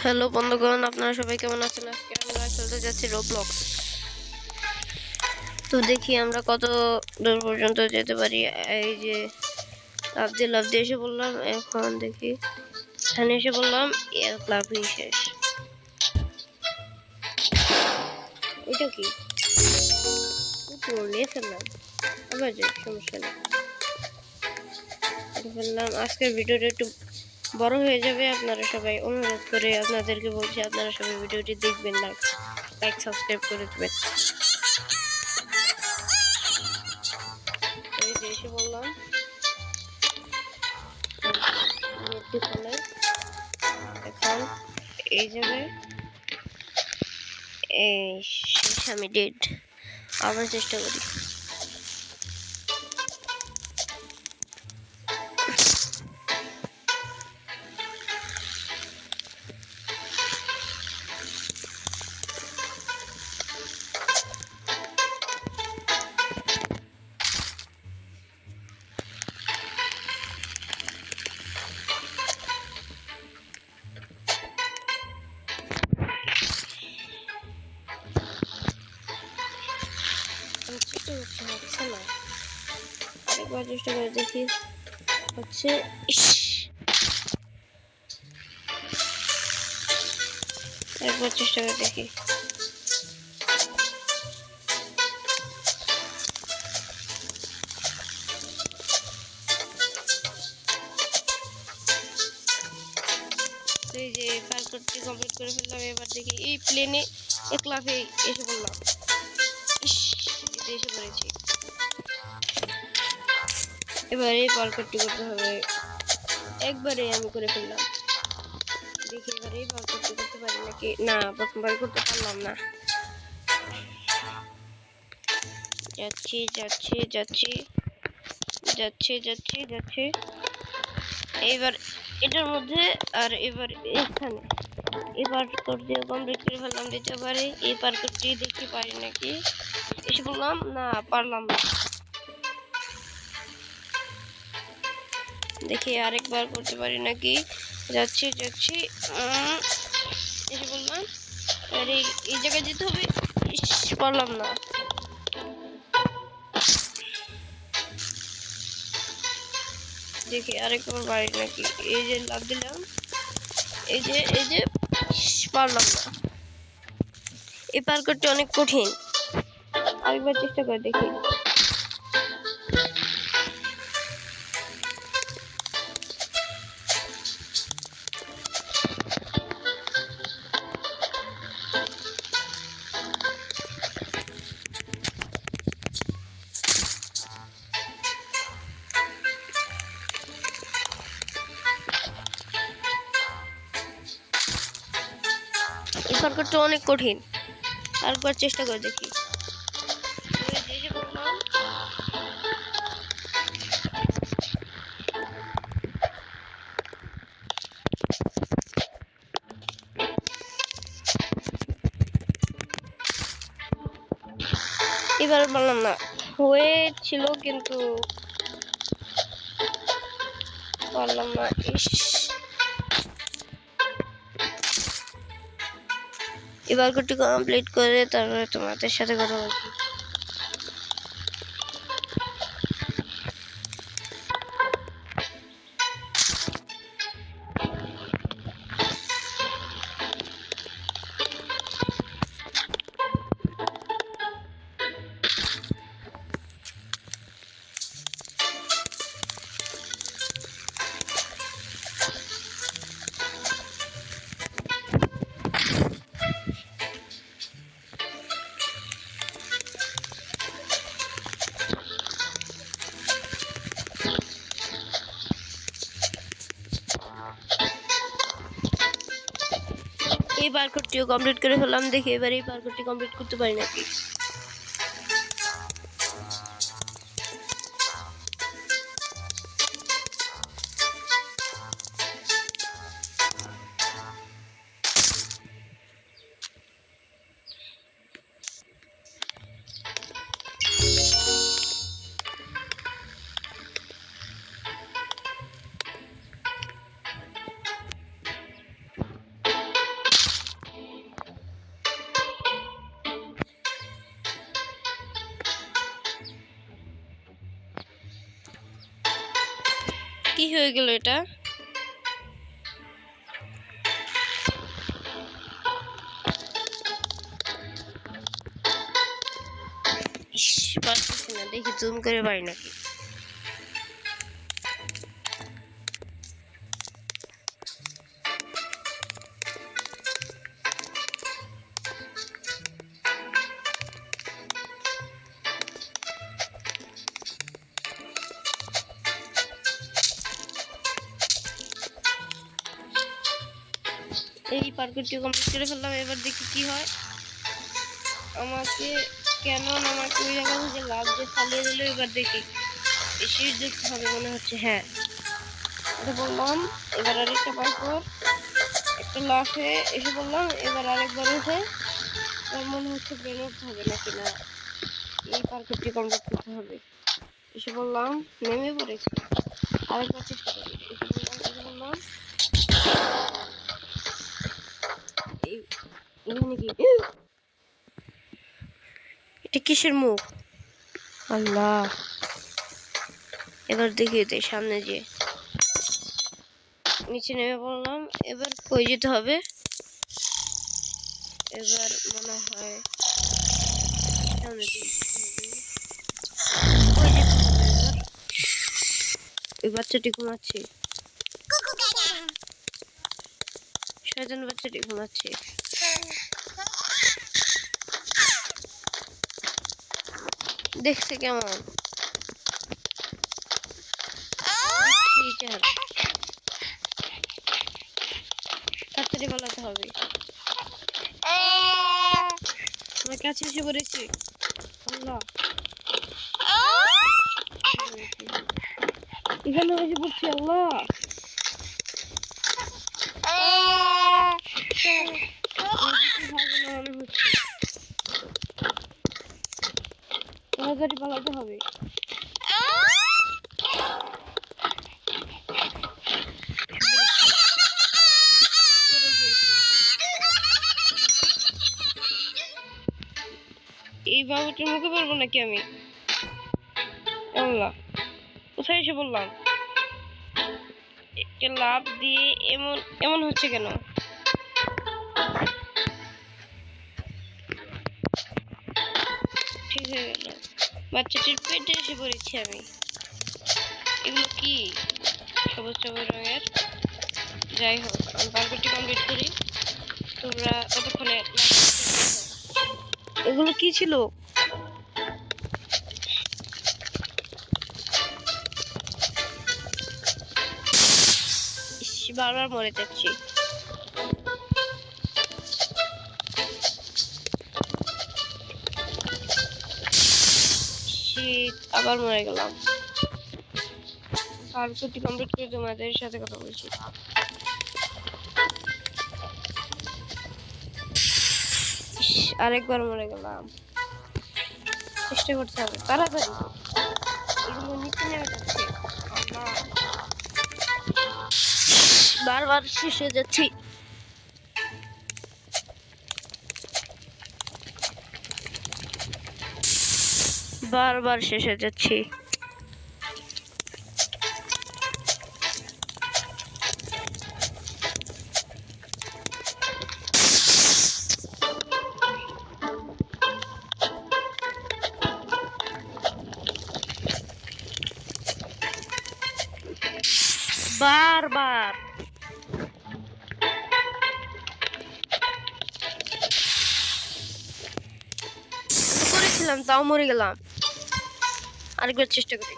Hello বন্ধুগণ, আপনারা সবাই কেমন আছেন? আজকে আমরা খেলতে যাচ্ছি রোবলক্স। তো দেখি আমরা কত দূর পর্যন্ত যেতে পারি। এই যে লাফ দিয়ে এসে বললাম, এখন দেখি এখানে এসে বললাম লাভই শেষ। এটা কি নিয়ে ফেললাম, আবার যে সমস্যা নেই ফেললাম। আজকের ভিডিওটা একটু বড় হয়ে যাবে, আপনারা সবাই অনুরোধ করে আপনাদেরকে বলছি আপনারা সবাই ভিডিওটি দেখবেন, লাইক সাবস্ক্রাইব করে দেবেন। এই যে এসে বললাম এখন এই জায়গায় এই শেষ, আমি ডেড। আবার চেষ্টা করি। হচ্ছে না, আরেকবার চেষ্টা করে দেখি। হচ্ছে একবার চেষ্টা করে দেখি। এই যে পার্কটি কমপ্লিট করে ফেললাম। এবার দেখি এই প্লেনে এক লাফে এসে পড়লাম। এসে পড়েছি। এবার এই পার্কটি করতে হবে। একবারে আমি করে ফেললাম। দেখি এবার এই পার্কটি করতে পারি নাকি না। প্রথমবার করতে পারলাম না। যাচ্ছি যাচ্ছি যাচ্ছি যাচ্ছি যাচ্ছি যাচ্ছি এইবার এটার মধ্যে, আর এবার এখানে এই পার্কটি কমপ্লিট করে ফেললাম। দ্বিতীয়বারে এই পার্কটি দেখতে পারি নাকি এসে বললাম, না পারলাম না। দেখি আরেকবার করতে পারি নাকি। যাচ্ছি যাচ্ছি এসে বললাম, আর এই জায়গায় যেতে হবে। পারলাম না। দেখি আরেকবার পারি নাকি। এই যে লাফ দিলাম, এই যে পারলাম না। এই পার্কটি অনেক কঠিন, আরেকবার চেষ্টা করে দেখি। এই পার্কটি অনেক কঠিন, আরেকবার চেষ্টা করে দেখি। এবার বললাম না, হয়েছিল কিন্তু পারলাম না। এবার কোটি কমপ্লিট করে তারপরে তোমাদের সাথে কথা বলছি। এই পার্কটিও কমপ্লিট করে ফেললাম। দেখি এবার এই পার্কটি কমপ্লিট করতে পারি নাকি। হয়ে গেল এটা? ইস, পারতেছি না, দেখি জুম করে পারি নাকি। এই পার্কটি কমপ্লিট করে ফেললাম, এবার দেখি কি হয়। আমাকে কেন আমাকে ওই জায়গা থেকে লাভ দিয়ে চালিয়ে দিল। এবার দেখি সিট দেখতে হবে মনে হচ্ছে। হ্যাঁ, এটা বললাম। এবার আরেকটা পারপর একটা লাফে এসে বললাম। এবার আরেকবার উঠে মনে হচ্ছে ব্রেন হবে নাকি না, এই পার্কটি কমপ্লিট করতে হবে। এসে বললাম, নেমে পড়েছি। আরেকবার চেষ্টা করি। এসে বললাম এটা কিসের মুখ? আল্লাহ, এবার দেখিয়ে দে সামনে যে নিচে নেমে পড়লাম। এবার কই যেতে হবে? এবার মনে হয় সামনে দিকে কই যেতে হবে। এবার এই বাচ্চাটি ঘুমাচ্ছে, শয়তান বাচ্চাটি ঘুমাচ্ছে। দেখছে কেমন তাড়াতাড়ি পালাতে হবে। আমার কাছে এসে পড়েছি। আল্লাহ, এখানে এসে পড়ছি। আল্লাহ, তাড়াতাড়ি পালাতে হবে। এই বাবুটির মুখে পড়বো নাকি আমি? আল্লাহ, কোথায় এসে বললাম? একটা লাভ দিয়ে এমন এমন হচ্ছে কেন? ঠিক হয়ে গেল, বাচ্চাটির পেটে এসে পড়েছি আমি। এগুলো কি সবুজ সবুজ রঙের? যাই হোক, আমি পার্কটি কমপ্লিট করি, তোমরা ততক্ষণে। এগুলো কি ছিল? বারবার মরে যাচ্ছি। আবার মরে গেলাম। পার্কটি কমপ্লিট করে তোমাদের সাথে কথা বলছি। আরেকবার মরে গেলাম। চেষ্টা করতে হবে তাড়াতাড়ি। এগুলো নিচে নেমে যাচ্ছে। বারবার শেষ হয়ে যাচ্ছি। বারবার শেষ হয়ে যাচ্ছি। বারবার করেছিলাম, তাও মরে গেলাম। আরেকবার চেষ্টা করি।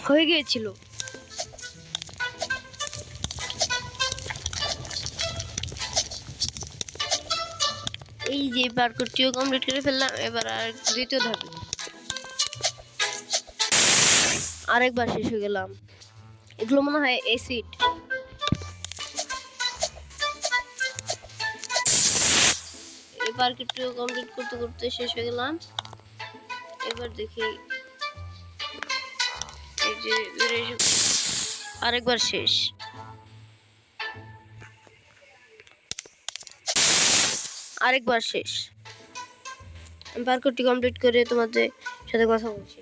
হয়ে গিয়েছিল। এই যে পার্কটিও কমপ্লিট করে ফেললাম। এবার আর দ্বিতীয় ধাপে আরেকবার শেষ হয়ে গেলাম। এগুলো মনে হয় অ্যাসিড। এই পার্কটিও কমপ্লিট করতে করতে শেষ হয়ে গেলাম। এবার দেখি, এই যে আরেকবার শেষ। আরেকবার শেষ। আমি পার্করটি কমপ্লিট করে তোমাদের সাথে কথা বলছি।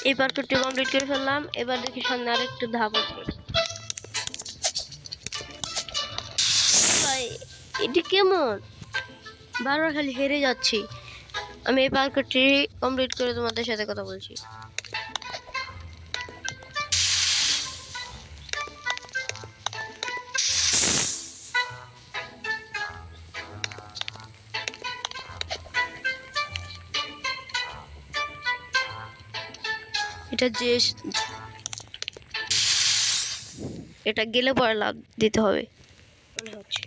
এই পার্করটি কমপ্লিট করে ফেললাম। এবার দেখি সামনে আরেকটু ধাপ আছে। ভাই এটি কেমন, বারবার খালি হেরে যাচ্ছি। আমি এই পার্করটি কমপ্লিট করে তোমাদের সাথে কথা বলছি। এটা গেলে পরে লাভ দিতে হবে মনে হচ্ছে।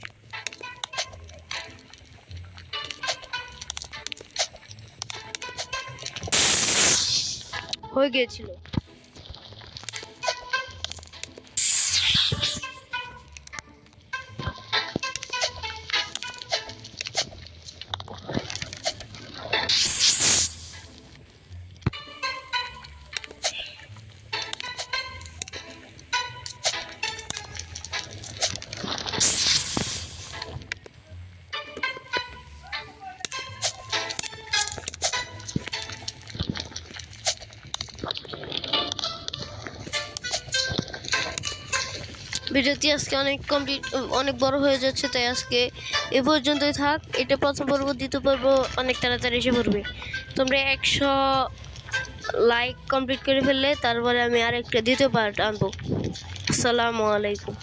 হয়ে গিয়েছিল। ভিডিওটি আজকে অনেক বড় হয়ে যাচ্ছে, তাই আজকে এ পর্যন্তই থাক। এটা প্রথম পর্ব, দ্বিতীয় পর্ব অনেক তাড়াতাড়ি এসে পড়বে। তোমরা 100 লাইক কমপ্লিট করে ফেললে তারপরে আমি আরেকটা দ্বিতীয় পার্ট আনবো। আসসালামু আলাইকুম।